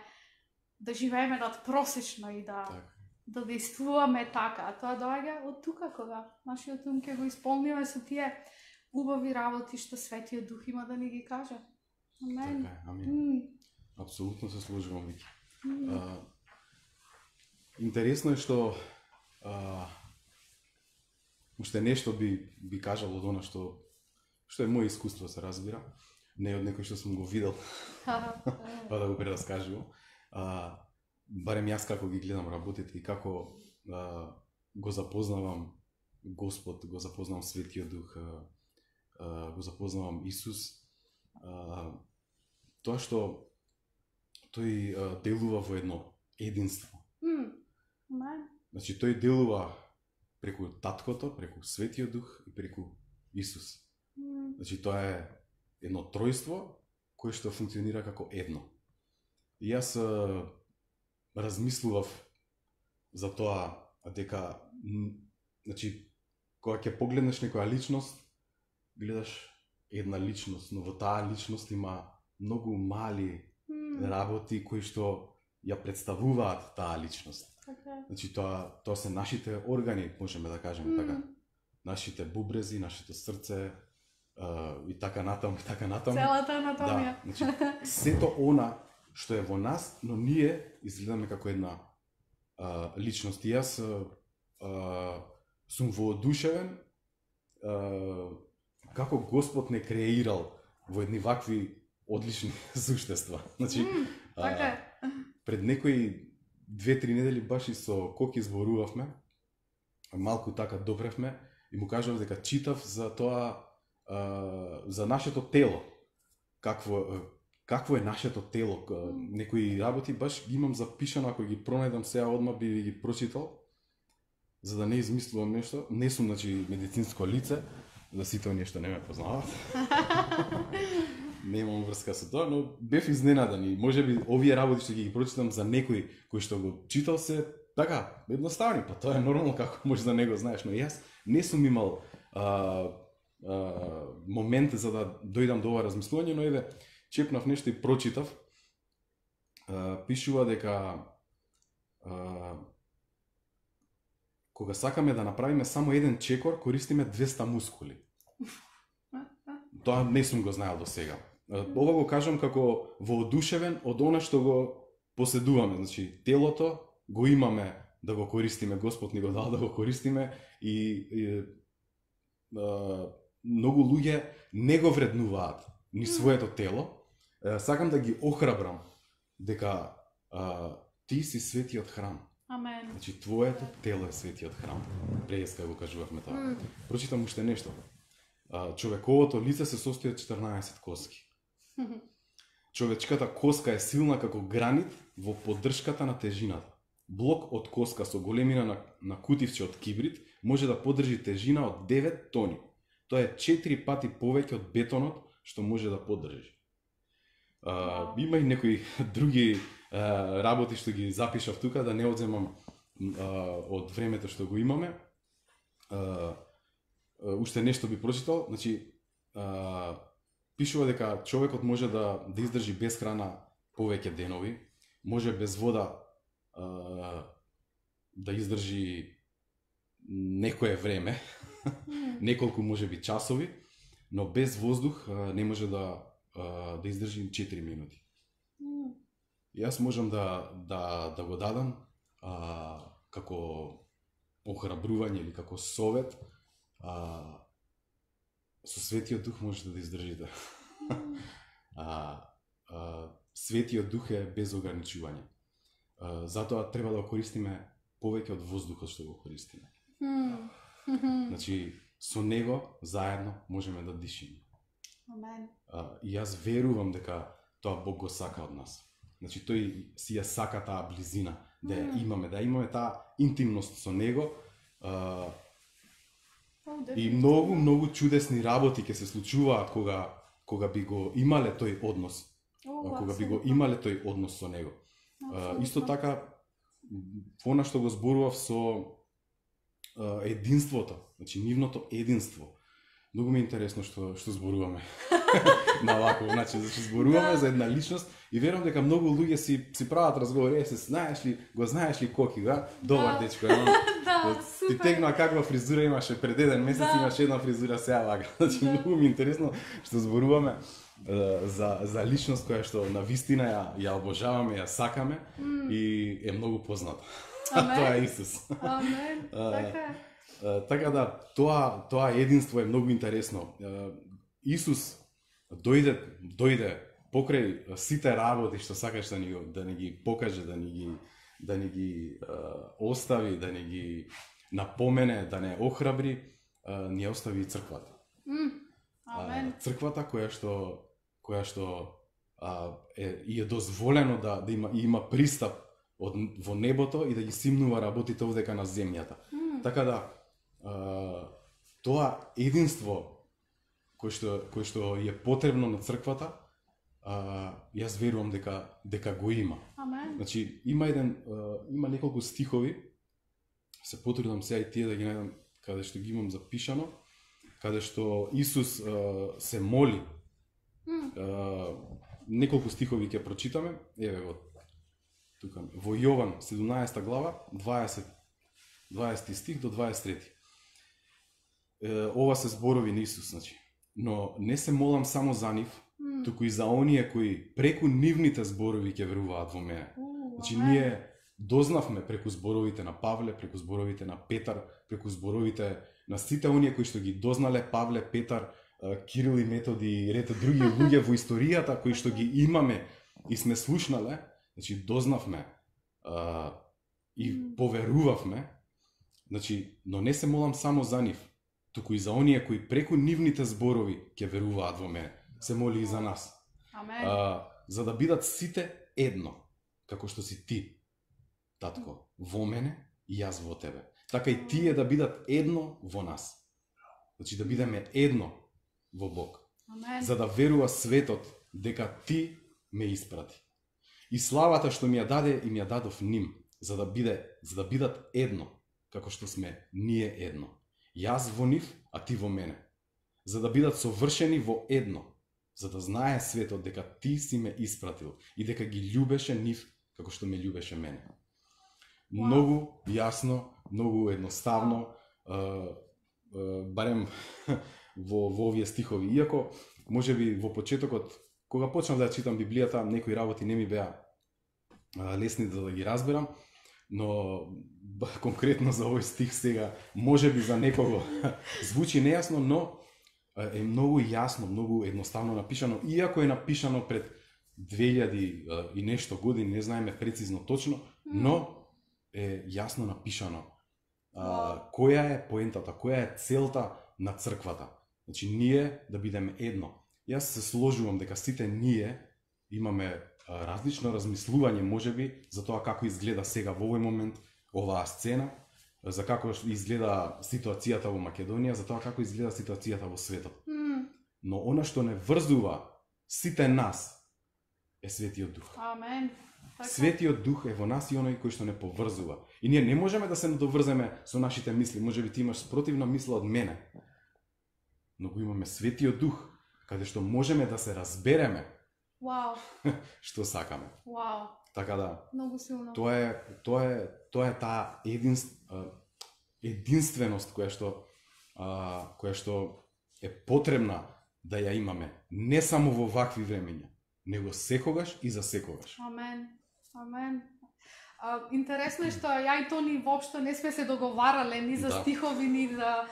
да живееме надпросечно и да действуваме така. А тоа доаѓа од тука кога нашиот ум ќе го исполниме со тие убави работи што Светиот Дух има да ни ги каже. Амен. Така е, амин. Апсолутно се сложувам, Вики. Интересно е што уште нешто би кажал од она што е моје искуство, се разбира, не од некој што сум го видел, па да го прераскажувам. Барем јас како ги гледам работите и како го запознавам Господ, го запознавам Светиот Дух, го запознавам Исус, тоа што тој делува во едно единство. Значи, тој делува преку Таткото, преку Светиот Дух и преку Исус. Значи, тоа е едно тројство кое што функционира како едно. И јас размислував за тоа дека, значи, кога ќе погледнеш некоја личност, гледаш една личност, но во таа личност има многу мали работи кои што ја представуваат таа личност. Значи, тоа се нашите органи, можеме да кажеме така. Нашите бубрези, нашето срце, и така натаму, и така натаму. Целата анатомија. Да, значи, сето она што е во нас, но ние изгледаме како една личност. И јас сум воодушевен како Господ не креирал во едни вакви одлични суштества. Значи, пред некои 2-3 недели баш и со Коки зборувавме, малку така допревме и му кажав дека читав за тоа, за нашето тело. Какво е нашето тело? Некои работи баш ги имам запишано, ако ги пронајдам сега одма би ги прочитал, за да не измислувам нешто. Не сум, значи, медицинско лице, да сите оние што не ме познаваат. Немам врска со тоа, но бев изненаден и можеби овие работи што ги прочитам за некој кој што го читал се така едноставни, па тоа е нормално како може да не го знаеш, но јас не сум имал момент за да дојдам до ова размислување, но еве чепнав нешто и прочитав. Пишува дека кога сакаме да направиме само еден чекор, користиме 200 мускули. Тоа не сум го знаел до сега. Ова го кажам како воодушевен од она што го поседуваме. Значи, телото го имаме да го користиме, Господ ни го дал да го користиме и многу луѓе не го вреднуваат ни своето тело. Сакам да ги охрабрам дека ти си светиот храм. Амен. Значи, твоето тело е светиот храм. Преска го кажувавме тоа. Прочитам уште нешто. Човековото лице се состои од 14 коски. Човечката коска е силна како гранит во поддршката на тежината. Блок од коска со големина на кутивче од кибрид може да поддржи тежина од 9 тони. Тоа е 4 пати повеќе од бетонот што може да поддржи. Има и некои други работи што ги запишав тука, да не одземам од времето што го имаме. Уште нешто би прочитал, значи пишува дека човекот може да издржи без храна повеќе денови, може без вода да издржи некое време, неколку можеби часови, но без воздух не може да издржи 4 минути. Јас можам да го дадам како охрабрување или како совет, со Светиот Дух можете да издржите. Светиот Дух е без ограничување. Затоа треба да го користиме повеќе од воздухот што го користиме. Значи, со него заедно можеме да дишиме. Амен. И јас верувам дека тоа Бог го сака од нас. Значи, тој си ја сака таа близина, да имаме таа интимност со него. И многу чудесни работи ќе се случуваат кога би го имале тој однос. Кога би го имале тој однос со него. Исто така, она што го зборував со единството, значи нивното единство. Многу ми е интересно што зборуваме на ваков начин, значи зборуваме за една личност и верувам дека многу луѓе си прават разговори, го знаеш ли Кокига? Добар дечко, ти тегнува каква фризура имаше пред еден месец, имаше една фризура сега вака. Значи многу ми е интересно што зборуваме за личност која што на вистина ја обожаваме, ја сакаме и е многу позната. Тоа е Исус. Амен. Така да, тоа единство е многу интересно. Исус дојде покрај сите работи што сакаш да ни ги покаже, да ни ги остави, да ни ги напомене, да не охрабри, ни остави и црквата. Амен. Црквата која што е дозволено да има пристап во небото и да ги симнува работите овдека на земјата. Така да, тоа единство кој што е потребно на црквата, јас верувам дека го има. Амен. Значи, има неколку стихови, се потрудам сега и тие да ги најдам каде што ги имам запишано, каде што Исус се моли. Неколку стихови ќе прочитаме, еве го тука, во Јован 17 глава, 20 стих до 23. Ова се зборови на Исус, значи. Но не се молам само за нив, туку и за оние кои преку нивните зборови ќе веруваат во мене. Значи, ние дознавме преку зборовите на Павле, преку зборовите на Петар, преку зборовите на сите оние кои што ги дознале Павле, Петар, Кирил и Методи и ред други луѓе во историјата кои што ги имаме и сме слушнале, значи дознавме и поверувавме, значи, но не се молам само за нив, туку и за оние кои преку нивните зборови ќе веруваат во мене. Се моли и за нас. Амен. За да бидат сите едно, како што си ти, татко, во мене и јас во тебе. Така и тие да бидат едно во нас. Значи да бидеме едно во Бог. Амен. За да верува светот дека ти ме испрати. И славата што ми ја даде, им ја дадов ним, за да бидат едно, како што сме ние едно. Јас во нив, а ти во мене. За да бидат совршени во едно, за да знае светот дека ти си ме испратил и дека ги љубеше нив како што ме љубеше мене. Многу јасно, многу едноставно, барем во овие стихови. Иако, можеби во почетокот, кога почнав да читам Библијата, некои работи не ми беа лесни да ги разберам, но конкретно за овој стих сега, можеби за некого звучи нејасно, но е многу јасно, многу едноставно напишано, иако е напишано пред 2000 и нешто години, не знаеме прецизно точно, но е јасно напишано која е поентата, која е целта на црквата. Значи, ние да бидеме едно. Јас се сложувам дека сите ние имаме различно размислување, можеби, за тоа како изгледа сега во овој момент оваа сцена, за како изгледа ситуацијата во Македонија, за тоа како изгледа ситуацијата во светот. Но она што не врзува сите нас е Светиот Дух. Амен. Така. Светиот Дух е во нас и оној кој што не поврзува. И ние не можеме да се надоврземе со нашите мисли. Можеби ти имаш спротивна мисла од мене. Но го имаме Светиот Дух, каде што можеме да се разбереме Вау. што сакаме. Вау. Така да, Многу силно. тоа е таа единственост која што е потребна да ја имаме не само во вакви времења, него секогаш и за секогаш. Амен. Амен. Интересно е што ја и Тони воопшто не сме се договарале ни за стихови, ни за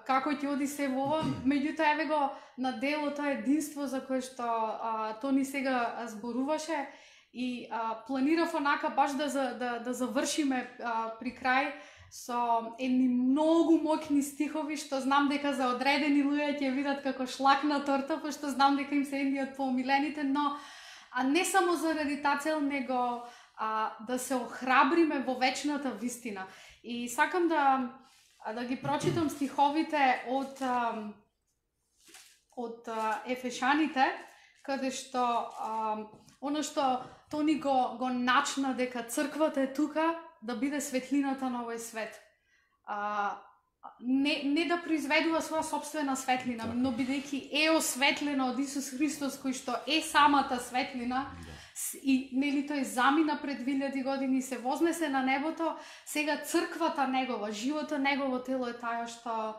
како ќе оди се во ова, меѓутоа еве го на дело тоа единство за кое што Тони сега зборуваше и планирав онака баш да завршиме при крај со едни многу моќни стихови што знам дека за одредени луѓе ќе видат како шлак на торта, пошто знам дека им се едни од поомилените, но не само заради таа цел, него да се охрабриме во вечната вистина. И сакам да ги прочитам стиховите од Ефешаните, каде што оно што Тони го начна дека црквата е тука да биде светлината на овој свет. Не да произведува своја собствена светлина, но бидејќи е осветлена од Исус Христос, кој што е самата светлина, и нели тој замина пред 2000 години, се вознесе на небото, сега црквата негова, живото негово тело е таја што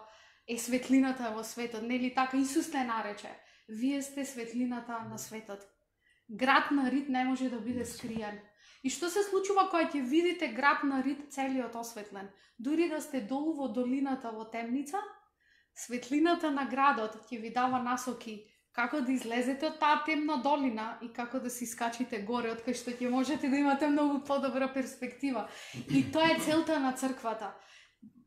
е светлината во светот. Нели така Исус те нарече: вие сте светлината на светот. Град на Рид не може да биде скриен. И што се случува кога ќе видите град на Рид целиот осветлен? Дури да сте долу во долината во темница, светлината на градот ќе ви дава насоки како да излезете од таа темна долина и како да си скачите горе, од кај што ќе можете да имате многу подобра перспектива. И тоа е целта на црквата.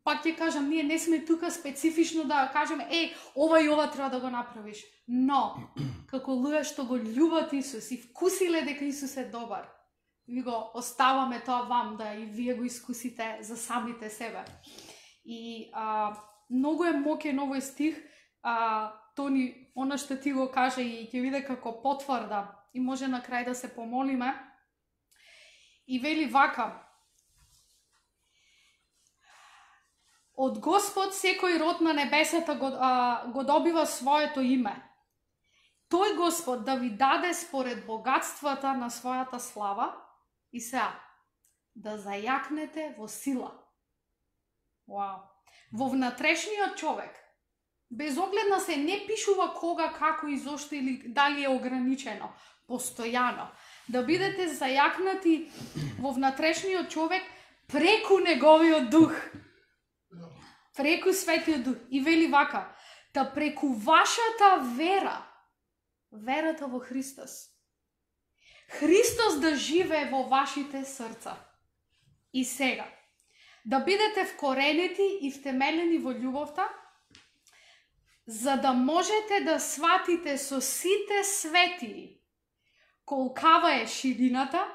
Пак ќе кажам, ние не сме тука специфично да кажеме, ова и ова треба да го направиш. Но, како луѓе што го љубат Исус и вкусиле дека Исус е добар, ви го оставаме тоа вам, да и вие го искусите за самите себе. И многу е моќен овој стих, Тони, она што ти го каже и ќе биде како потврда и може на крај да се помолиме. И вели вака: од Господ секој род на небесата го добива своето име. Тој Господ да ви даде според богатствата на својата слава и сега да зајакнете во сила. Вау. Во внатрешниот човек, без оглед на се не пишува кога, како и зошто или дали е ограничено, постојано. Да бидете зајакнати во внатрешниот човек преку неговиот дух. Преку Светиот Дух. И вели вака: да преку вашата вера, верата во Христос, Христос да живее во вашите срца. И сега, да бидете вкоренети и втемелени во љубовта, за да можете да сватите со сите светии колкава е ширината,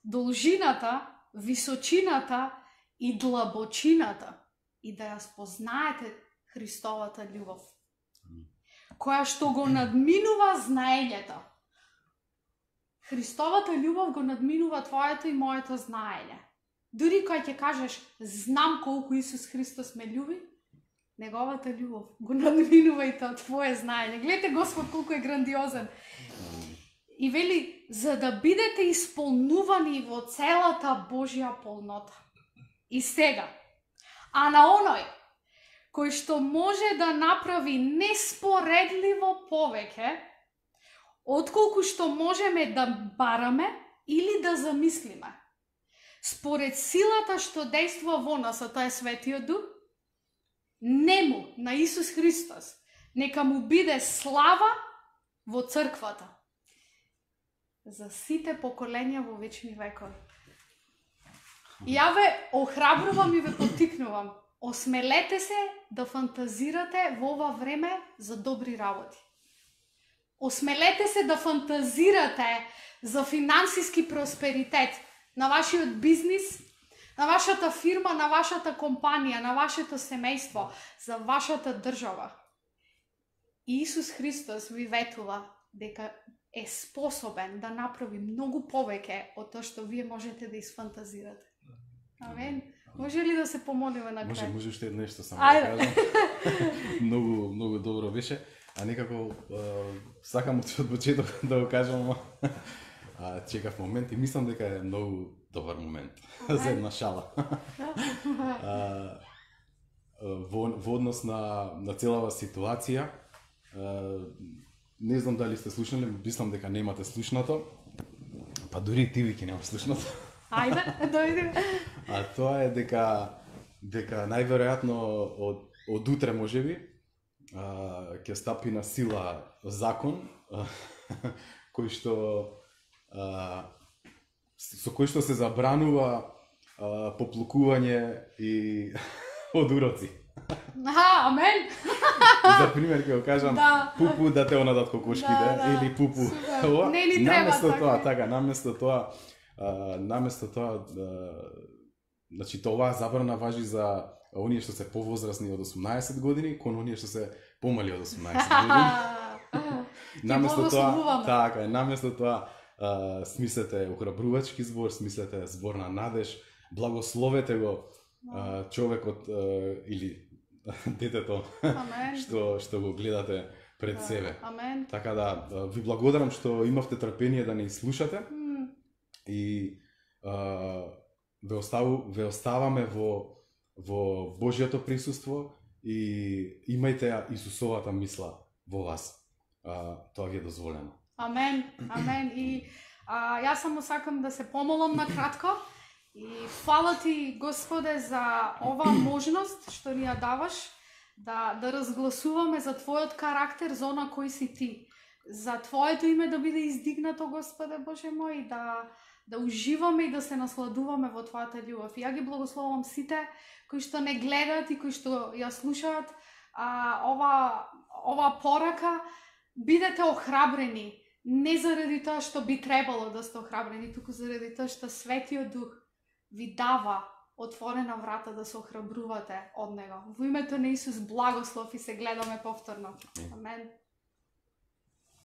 должината, височината и длабочината, и да ја спознаете Христовата љубов, која што го надминува знаењето. Христовата љубов го надминува твоето и моето знаење. Дури кога ќе кажеш знам колку Исус Христос ме љуби, неговата љубов го надминува и тоа твое знаење. Гледате Господ колку е грандиозен. И вели, за да бидете исполнувани во целата Божја полнота. И сега, а на оној кој што може да направи неспоредливо повеќе отколку што можеме да бараме или да замислиме, според силата што дејства во нас, а тоа е Светиот Дух, нему, на Исус Христос, нека му биде слава во црквата за сите поколенја во вечни векови. И ја ве охрабрувам и ве поттикнувам. Осмелете се да фантазирате во ова време за добри работи. Осмелете се да фантазирате за финансиски просперитет на вашиот бизнис, на вашата фирма, на вашата компанија, на вашето семејство, за вашата држава. И Исус Христос ви ветува: дека е способен да направи многу повеќе од тоа што вие можете да изфантазирате. Амен. Може ли да се помолиме на крај? Може уште нешто само Ајде. да кажам. Многу добро беше, а некако сакам од почеток да го кажам, чекав момент и мислам дека е многу добар момент за една шала. Во однос на целава ситуација, не знам дали сте слушнали, мислам дека немате слушнато, па дури и ти Вики немаш слушнато. Ајде, дојди. А тоа е дека најверојатно од утре можеби ќе стапи на сила закон кој што со кој што се забранува поплукување и од уроци. Амен. За пример ќе го кажам, Да. пупу да те онадат кокошките Да. или пупу. Супер. Ова, Не ни треба наместо тоа, значи тоа забрана важи за оние што се повозрасни од 18 години, кон оние што се помали од 18 години. Наместо тоа, смислете охрабрувачки збор, смислете збор на надеж, благословете го човекот или детето што го гледате пред себе. Амен. Така да ви благодарам што имавте трпение да не слушате и ве оставаме во Божјото присуство и имајте Исусовата мисла во вас. Тоа ви е дозволено. Амен, амен. И јас само сакам да се помолам на кратко. И фала ти, Господе, за оваа можност што ни ја даваш да разгласуваме за Твојот карактер, за она кој си Ти. За Твоето име да биде издигнато, Господе Боже мој, да уживаме и да се насладуваме во Твојата љубов. И ја ги благословам сите кои што не гледаат и кои што ја слушаат ова порака. Бидете охрабрени, не заради тоа што би требало да сте охрабрени, туку заради тоа што Светиот Дух ви дава отворена врата да се охрабрувате од Него. Во името на Исус благослов и се гледаме повторно. Амен.